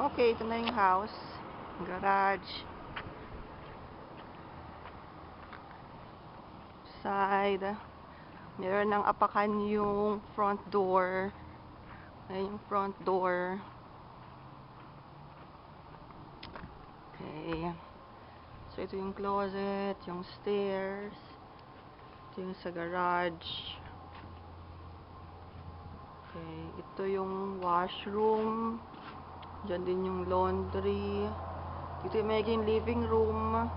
Okay, ito na yung house. Garage. Side. Meron ng apakan yung front door. Ayan yung front door. Okay. So, ito yung closet, yung stairs. Ito yung sa garage. Okay. Ito yung washroom. Diyan din yung laundry. Dito yung magiging living room.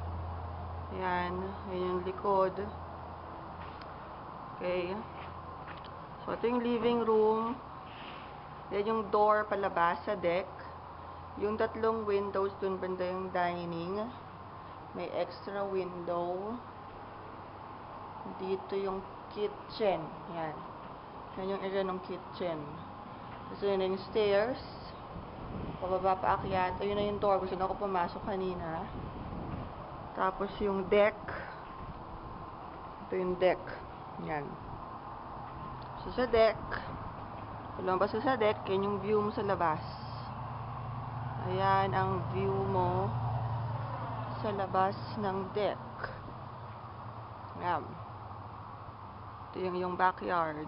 Ayan. Ayan yung likod. Okay. So, ito yung living room. Yan yung door palabas sa deck. Yung tatlong windows dun banda yung dining. May extra window. Dito yung kitchen. Yan. Yan yung area ng kitchen. Tapos yun na yung stairs. Pababa pa akyat. Ayun na yung door. Gusto na ako pumasok kanina. Tapos yung deck. Ito yung deck. Yan. So sa deck. Lumabas ka sa deck. Yan yung view mo sa labas. Ayan ang view mo sa labas ng deck. Ayan. Ito yung backyard.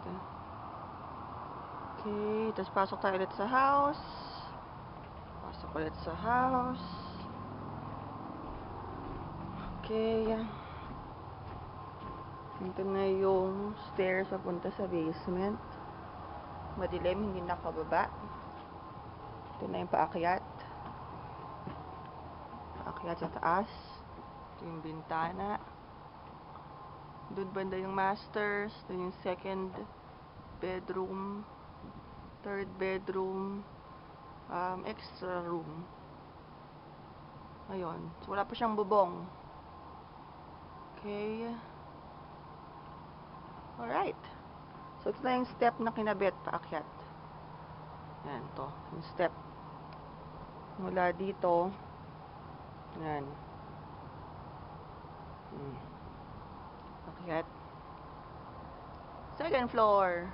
Okay, tapos pasok tayo ulit sa house. Pasok ulit sa house. Okay. Ito na yung stairs papunta sa basement. Madilim, hindi nakababa. Ito na yung paakyat. Paakyat sa taas. Ito yung bintana. Doon banda yung masters. Ito yung second bedroom. Third bedroom. Extra room. Ayun. So, wala pa siyang bubong. Okay. Alright. So, ito na yung step na kinabit paakyat. Yan, to. Yung step. Mula dito. Yan. Paakyat. Second floor.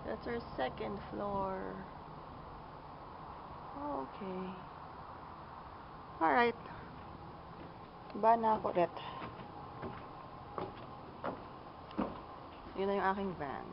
That's our second floor. Okay. Alright. Ba na ako ulit. Yun na yung aking van.